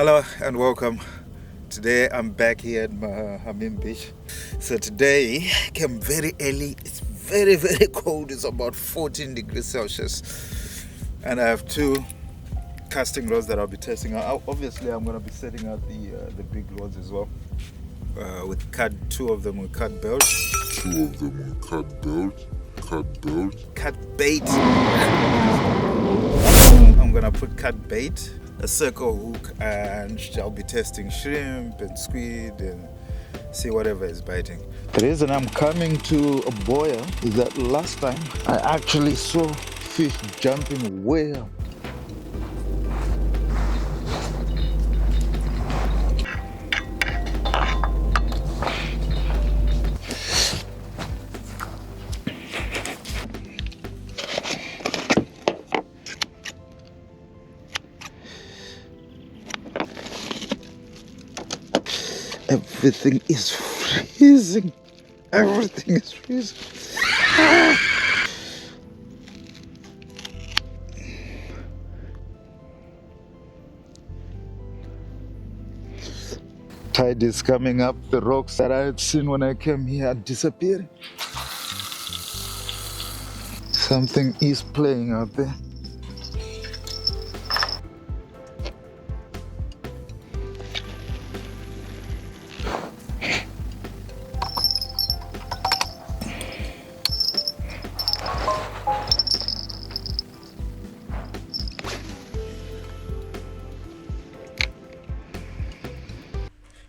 Hello and welcome. Today I'm back here at Hameem beach. So today I came very early. It's very cold. It's about 14 degrees Celsius. And I have two casting rods that I'll be testing out. Obviously I'm going to be setting out the big rods as well. With two of them with cut belt. Cut bait. I'm going to put cut bait, a circle hook, and I'll be testing shrimp and squid and see whatever is biting. The reason I'm coming to a boya is that last time I actually saw fish jumping way up. Everything is freezing. Everything is freezing. Tide is coming up. The rocks that I had seen when I came here are disappearing. Something is playing out there.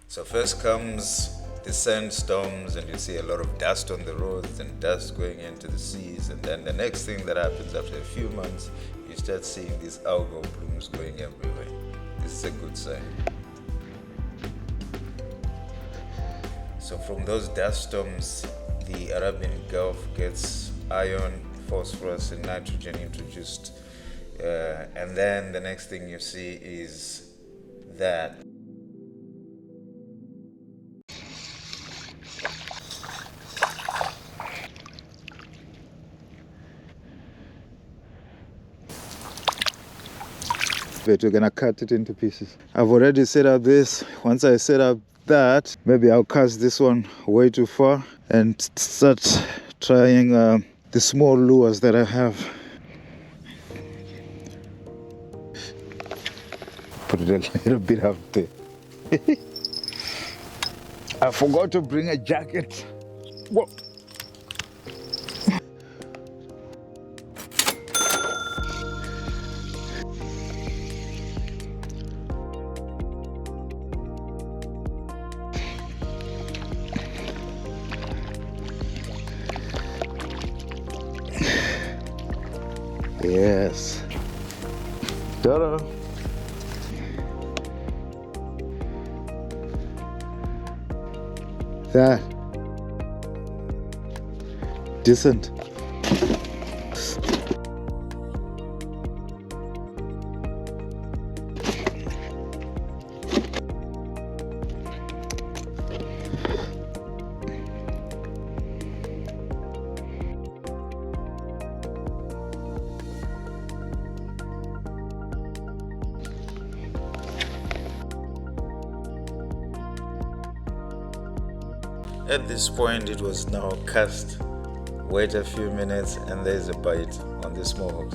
So first comes the sandstorms, and you see a lot of dust on the roads and dust going into the seas. And then the next thing that happens after a few months, you start seeing these algal blooms going everywhere. This is a good sign. So from those dust storms, the Arabian Gulf gets iron, phosphorus, and nitrogen introduced. And then the next thing you see is that. But we're gonna cut it into pieces. I've already set up this. Once I set up that, maybe I'll cast this one way too far and start trying the small lures that I have. Put it a little bit up there. I forgot to bring a jacket. Whoa. Yes. Ta-da. That. Decent. At this point, it was now cast. Wait a few minutes and there's a bite on the small hook.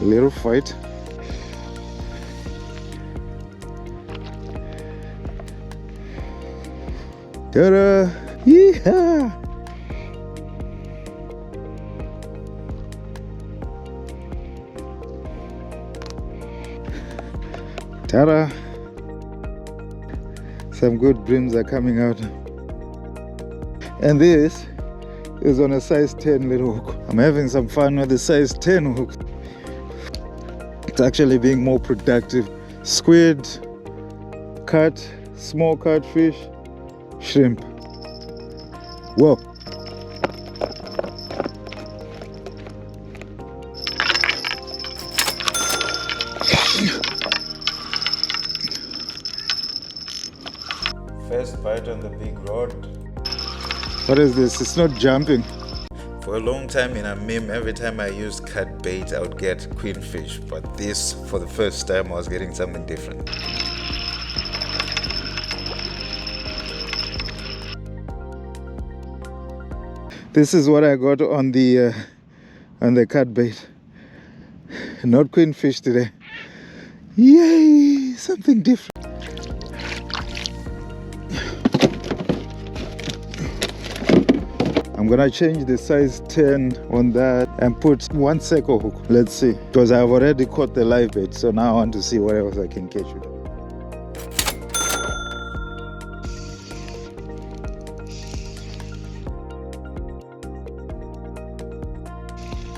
A little fight. Ta-da! Yeehaw! Ta-da! Some good brims are coming out. And this is on a size 10 little hook. I'm having some fun with the size 10 hook. It's actually being more productive. Squid, cut, small catfish, shrimp. Whoa. First bite on the big rod. What is this? It's not jumping. For a long time in Hameem, every time I used cut bait, I would get queenfish. But this, for the first time, I was getting something different. This is what I got on the cut bait. Not queenfish today. Yay! Something different. I'm gonna change the size 10 on that and put one circle hook. Let's see, because I've already caught the live bait, so now I want to see what else I can catch with it.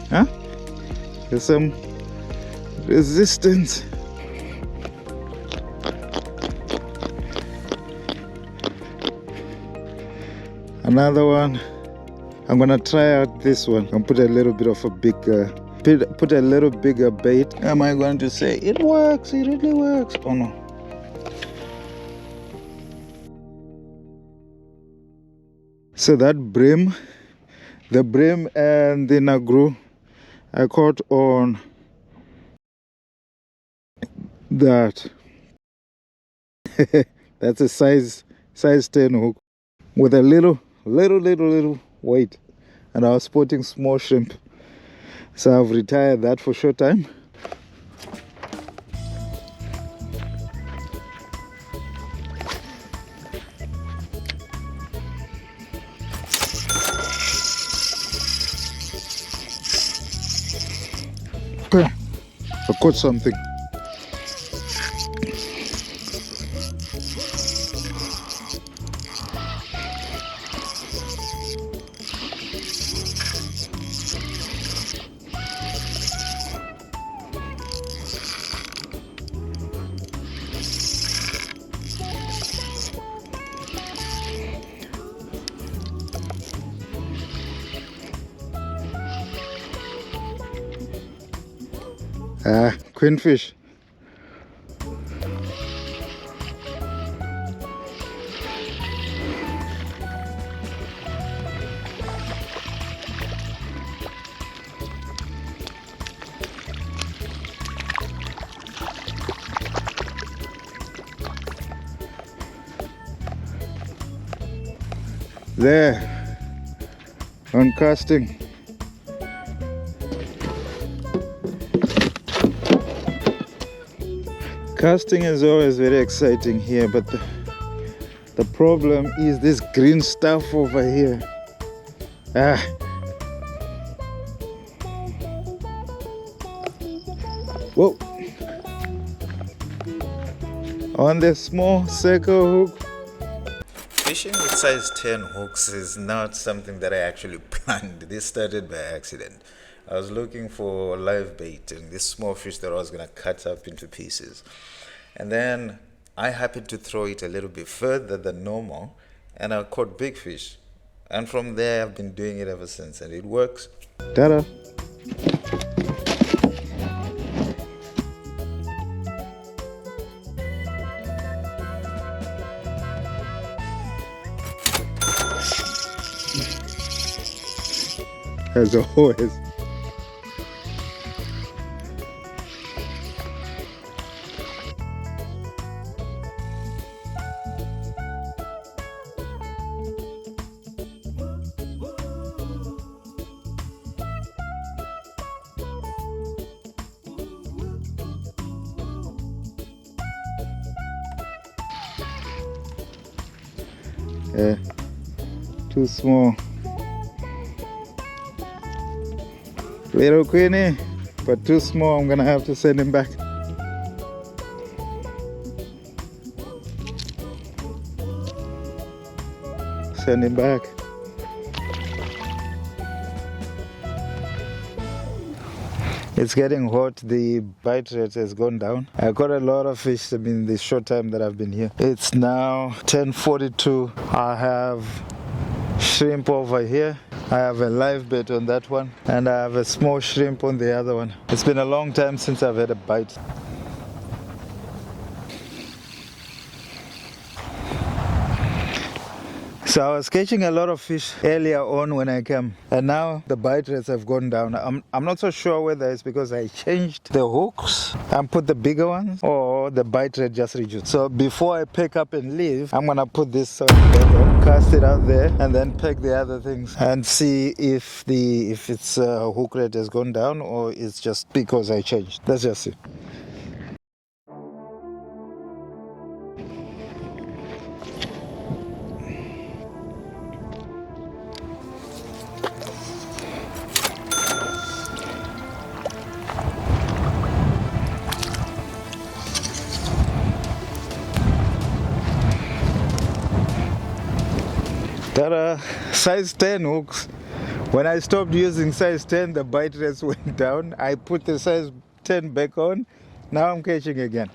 Huh? There's some resistance. Another one. I'm gonna try out this one and put a little bit of a big put a little bigger bait. Am I going to say it works? It really works. Oh no. So that brim, the brim and the nagru, I caught on that. That's a size 10 hook with a little weight, and I was spotting small shrimp, so I've retired that for short time. Okay, I caught something. Queenfish. There, on casting. Casting is always very exciting here, but the problem is this green stuff over here. Whoa! On the small circle hook. Fishing with size 10 hooks is not something that I actually planned. This started by accident. I was looking for live bait and this small fish that I was going to cut up into pieces. And then I happened to throw it a little bit further than normal and I caught big fish. And from there I've been doing it ever since and it works. Ta-da! As always. Too small. Little Queenie, but too small. I'm gonna have to send him back. Send him back. It's getting hot, the bite rate has gone down. I caught a lot of fish in the short time that I've been here. It's now 10:42. I have shrimp over here. I have a live bait on that one, and I have a small shrimp on the other one. It's been a long time since I've had a bite. So I was catching a lot of fish earlier on when I came, and now the bite rates have gone down. I'm not so sure whether it's because I changed the hooks and put the bigger ones, or the bite rate just reduced. So before I pick up and leave, I'm gonna put this back on, cast it out there, and then pick the other things and see if its hook rate has gone down or it's just because I changed. Let's just see. That are size 10 hooks. When I stopped using size 10, the bite rates went down. I put the size 10 back on. Now I'm catching again.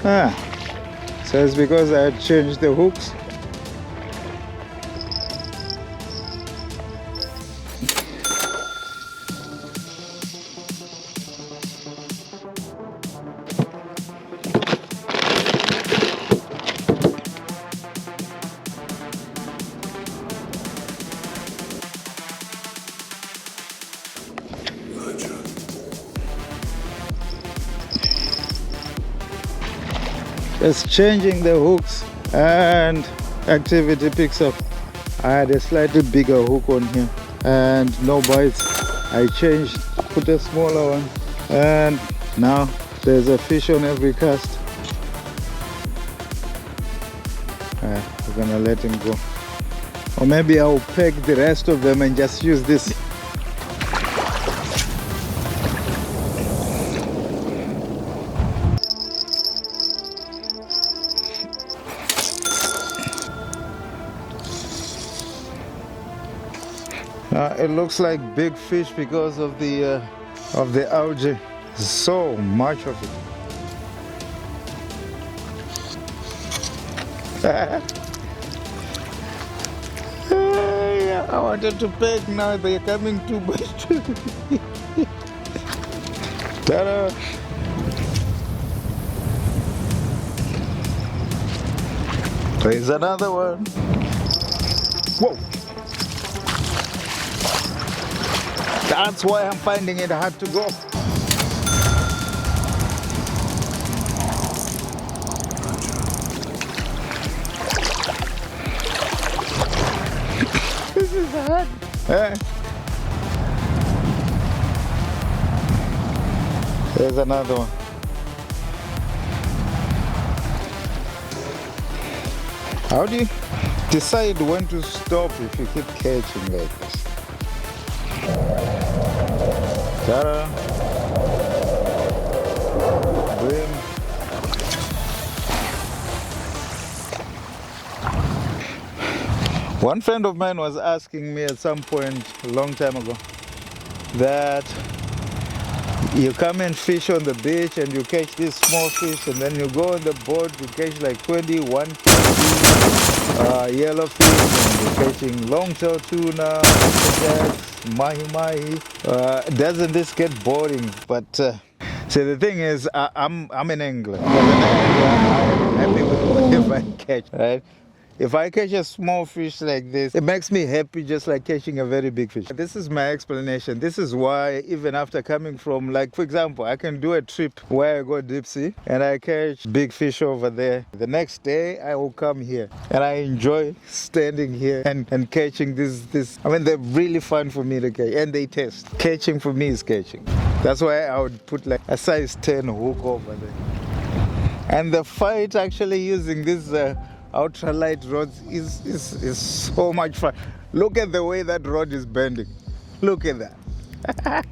So it's because I had changed the hooks. It's changing the hooks and activity picks up. I had a slightly bigger hook on here and no bites. I changed, put a smaller one, and now there's a fish on every cast. We're gonna let him go. Or maybe I'll peg the rest of them and just use this. It looks like big fish because of the algae. So much of it. I wanted to peg, now they're coming too much. Ta-da! There's another one. Whoa! That's why I'm finding it hard to go. This is hard. There's another one. How do you decide when to stop if you keep catching like this? Ta-da! Brim. One friend of mine was asking me at some point a long time ago that you come and fish on the beach and you catch these small fish, and then you go on the boat, you catch like 21 yellowfish, and you're catching longtail tuna, mahi. Doesn't this get boring? But see, the thing is, I'm in England. I'm happy with whatever I catch, right? If I catch a small fish like this, it makes me happy just like catching a very big fish. This is my explanation. This is why even after coming from, like for example, I can do a trip where I go deep sea and I catch big fish over there. The next day I will come here and I enjoy standing here and catching this. I mean, they're really fun for me to catch and they taste. Catching for me is catching. That's why I would put like a size 10 hook over there. And the fight actually using this ultralight rods is so much fun. Look at the way that rod is bending. Look at that.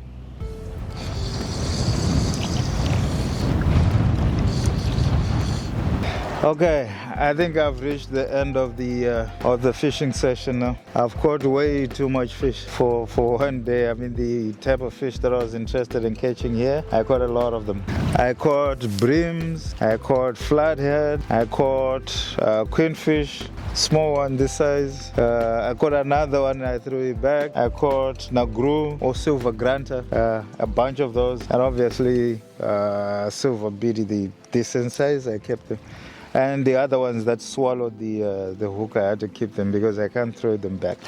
Okay, I think I've reached the end of the fishing session now. I've caught way too much fish for one day. I mean, the type of fish that I was interested in catching here, I caught a lot of them. I caught brims, I caught flathead, I caught queenfish, small one this size. I caught another one, I threw it back. I caught nagru or silver granta, a bunch of those, and obviously silver beady, the decent size, I kept them. And the other ones that swallowed the hook, I had to keep them because I can't throw them back.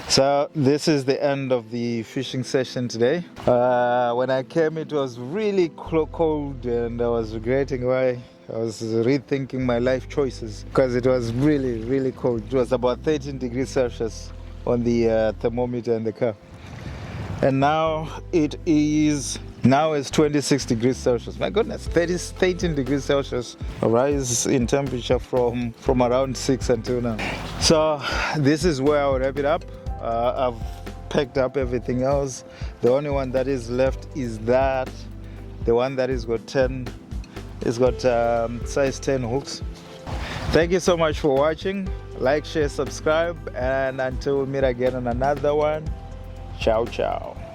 So this is the end of the fishing session today. When I came, it was really cold, and I was regretting why. I was rethinking my life choices because it was really, really cold. It was about 13 degrees Celsius on the thermometer in the car. And now it's 26 degrees Celsius. My goodness, 13 degrees Celsious, a rise in temperature from around 6 until now. So this is where I'll wrap it up. I've packed up everything else. The only one that is left is the one that has got 10. It's got size 10 hooks. Thank you so much for watching. Like, share, subscribe, and until we meet again on another one, ciao ciao.